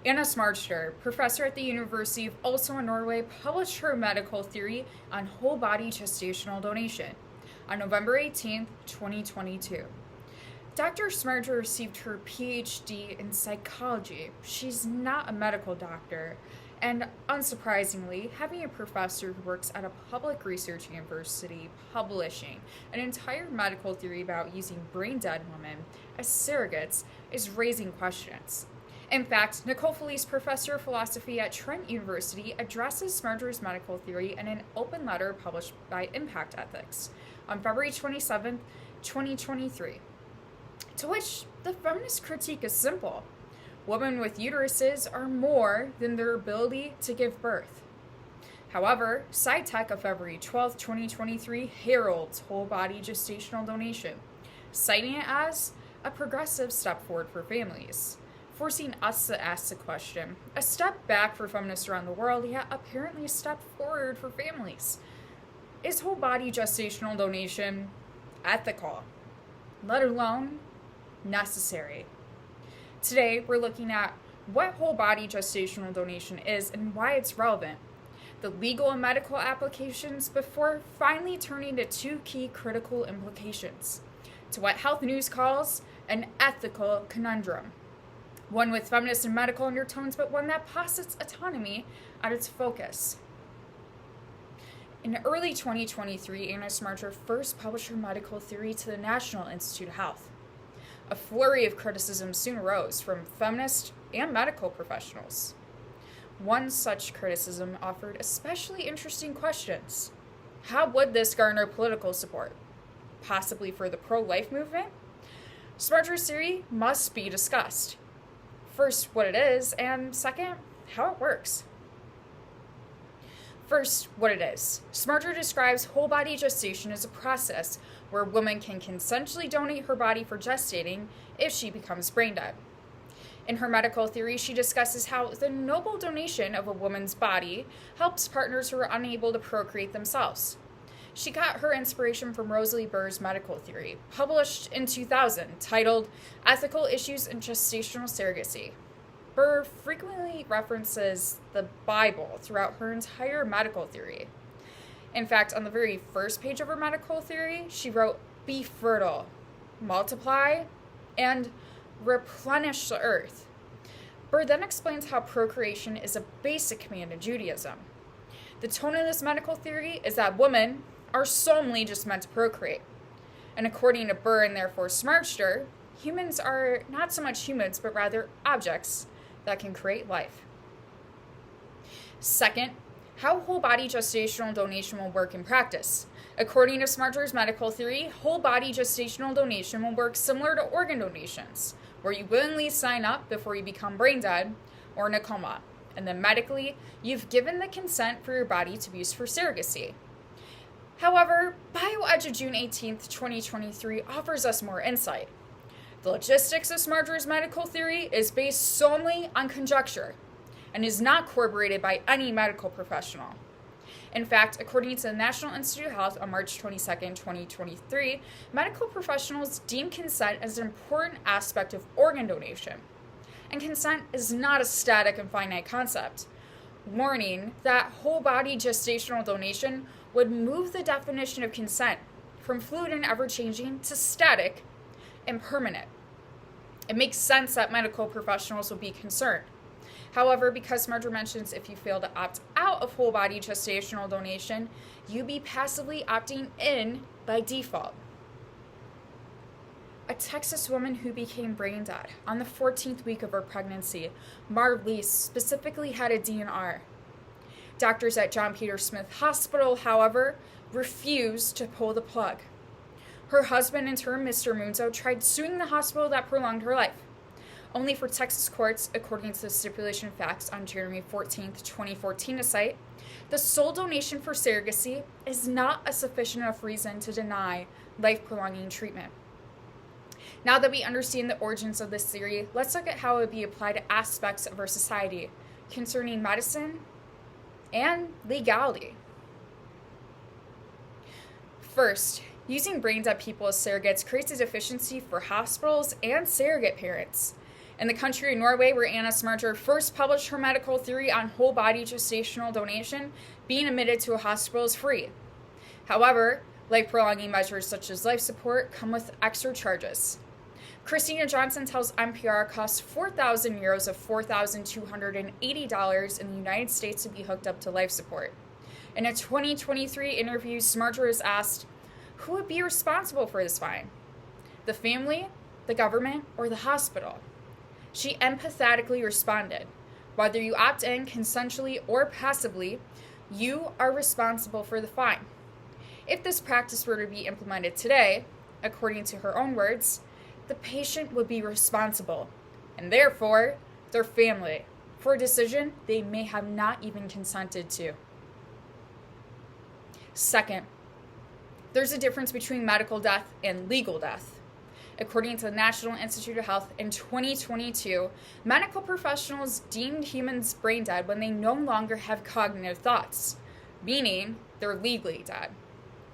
Anna Smartster, professor at the University of Oslo in Norway, published her medical theory on whole body gestational donation on November 18, 2022. Dr. Smartster received her PhD in psychology. She's not a medical doctor, and unsurprisingly, having a professor who works at a public research university publishing an entire medical theory about using brain-dead women as surrogates is raising questions. In fact, Nicole Felice, professor of philosophy at Trent University, addresses Smartster's medical theory in an open letter published by Impact Ethics on February 27, 2023. To which the feminist critique is simple. Women with uteruses are more than their ability to give birth. However, SciTech of February 12, 2023 heralds whole body gestational donation, citing it as a progressive step forward for families, forcing us to ask the question, a step back for feminists around the world, yet apparently a step forward for families. Is whole body gestational donation ethical, let alone necessary? Today, we're looking at what whole body gestational donation is and why it's relevant, the legal and medical applications, before finally turning to two key critical implications, to what Health News calls an ethical conundrum, one with feminist and medical undertones, but one that posits autonomy at its focus. In early 2023, Anna Smartster first published her medical theory to the National Institute of Health. A flurry of criticism soon arose from feminist and medical professionals. One such criticism offered especially interesting questions. How would this garner political support? Possibly for the pro-life movement? Smartster's theory must be discussed. First, what it is, and second, how it works. First, what it is. Smartster describes whole body gestation as a process where a woman can consensually donate her body for gestating if she becomes brain dead. In her medical theory, she discusses how the noble donation of a woman's body helps partners who are unable to procreate themselves. She got her inspiration from Rosalie Burr's medical theory, published in 2000, titled Ethical Issues in Gestational Surrogacy. Burr frequently references the Bible throughout her entire medical theory. In fact, on the very first page of her medical theory, she wrote, "Be fertile, multiply, and replenish the earth." Burr then explains how procreation is a basic command in Judaism. The tone of this medical theory is that women are solely just meant to procreate. And according to Burr and therefore Smartster, humans are not so much humans, but rather objects that can create life. Second, how whole body gestational donation will work in practice. According to Smartster's medical theory, whole body gestational donation will work similar to organ donations, where you willingly sign up before you become brain dead or in a coma, and then medically, you've given the consent for your body to be used for surrogacy. However, BioEdge of June 18th, 2023 offers us more insight. The logistics of Smartster's medical theory is based solely on conjecture and is not corroborated by any medical professional. In fact, according to the National Institute of Health on March 22, 2023, medical professionals deem consent as an important aspect of organ donation. And consent is not a static and finite concept, warning that whole body gestational donation would move the definition of consent from fluid and ever-changing to static and permanent. It makes sense that medical professionals will be concerned. However, because Smartster mentions if you fail to opt out of whole body gestational donation, you be passively opting in by default. A Texas woman who became brain dead on the 14th week of her pregnancy, Marlise, specifically had a DNR. Doctors at John Peter Smith Hospital, however, refused to pull the plug. Her husband, in turn, Mr. Munzo, tried suing the hospital that prolonged her life, only for Texas courts, according to the stipulation of facts on January 14, 2014, to cite, the sole donation for surrogacy is not a sufficient enough reason to deny life-prolonging treatment. Now that we understand the origins of this theory, let's look at how it would be applied to aspects of our society concerning medicine and legality. First, using brain dead people as surrogates creates a deficiency for hospitals and surrogate parents. in the country of Norway, where Anna Smarter first published her medical theory on whole body gestational donation, being admitted to a hospital is free. However, life-prolonging measures such as life support come with extra charges. Christina Johnson tells NPR it costs 4,000 euros of $4,280 in the United States to be hooked up to life support. In a 2023 interview, Smarter is asked, who would be responsible for this fine? The family, the government, or the hospital? She empathetically responded, whether you opt in consensually or passively, you are responsible for the fine. If this practice were to be implemented today, according to her own words, the patient would be responsible, and therefore their family, for a decision they may have not even consented to. Second, there's a difference between medical death and legal death. According to the National Institute of Health, in 2022, medical professionals deemed humans brain dead when they no longer have cognitive thoughts, meaning they're legally dead.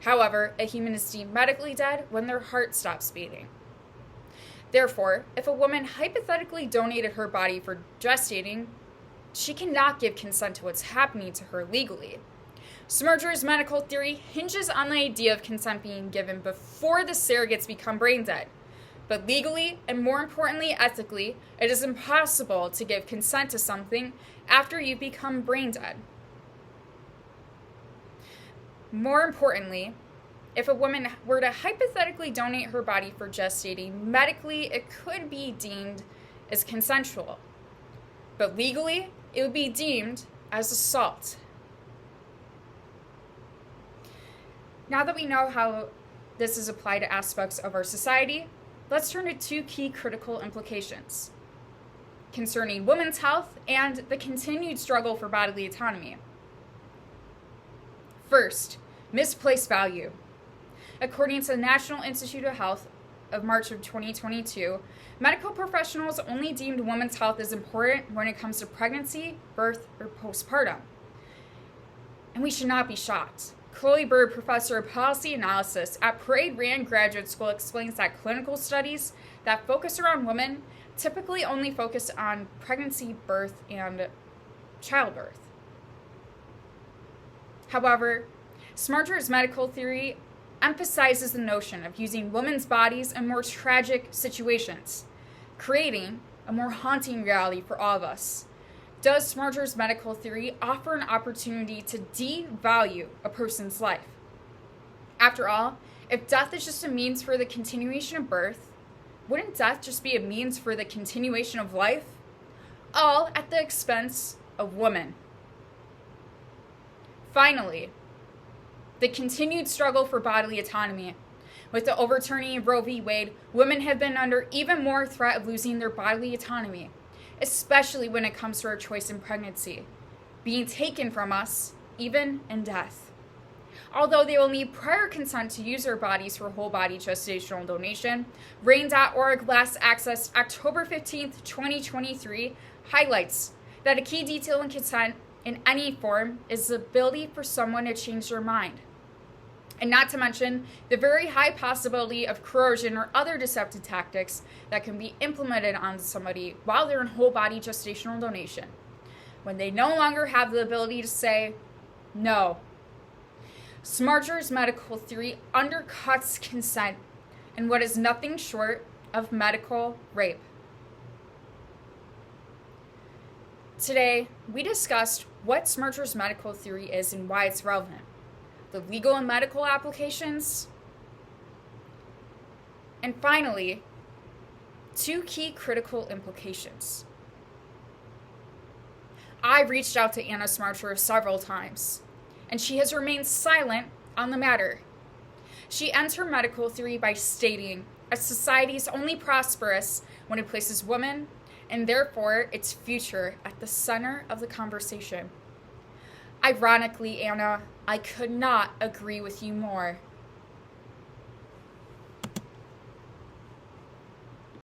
However, a human is deemed medically dead when their heart stops beating. Therefore, if a woman hypothetically donated her body for gestating, she cannot give consent to what's happening to her legally. Smarter's medical theory hinges on the idea of consent being given before the surrogates become brain dead. But legally, and more importantly ethically, it is impossible to give consent to something after you become brain dead. More importantly, if a woman were to hypothetically donate her body for gestating, medically it could be deemed as consensual. But legally, it would be deemed as assault. Now that we know how this is applied to aspects of our society, let's turn to two key critical implications concerning women's health and the continued struggle for bodily autonomy. First, misplaced value. According to the National Institute of Health of March of 2022, medical professionals only deemed women's health as important when it comes to pregnancy, birth, or postpartum. And we should not be shocked. Chloe Bird, professor of policy analysis at Parade Rand Graduate School, explains that clinical studies that focus around women typically only focus on pregnancy, birth, and childbirth. However, Smarter's medical theory emphasizes the notion of using women's bodies in more tragic situations, creating a more haunting reality for all of us. Does Smarter's medical theory offer an opportunity to devalue a person's life? After all, if death is just a means for the continuation of birth, wouldn't death just be a means for the continuation of life? All at the expense of women. Finally, the continued struggle for bodily autonomy. With the overturning of Roe v. Wade, women have been under even more threat of losing their bodily autonomy, especially when it comes to our choice in pregnancy, being taken from us, even in death. Although they will need prior consent to use their bodies for whole body gestational donation, RAIN.org last accessed October 15th, 2023, highlights that a key detail in consent in any form is the ability for someone to change their mind. And not to mention the very high possibility of coercion or other deceptive tactics that can be implemented on somebody while they're in whole body gestational donation, when they no longer have the ability to say no. Smarter's medical theory undercuts consent in what is nothing short of medical rape. Today, we discussed what Smarter's medical theory is and why it's relevant, the legal and medical applications, and finally, two key critical implications. I reached out to Anna Smarter several times, and she has remained silent on the matter. She ends her medical theory by stating, a society is only prosperous when it places women, and therefore its future, at the center of the conversation. Ironically, Anna, I could not agree with you more.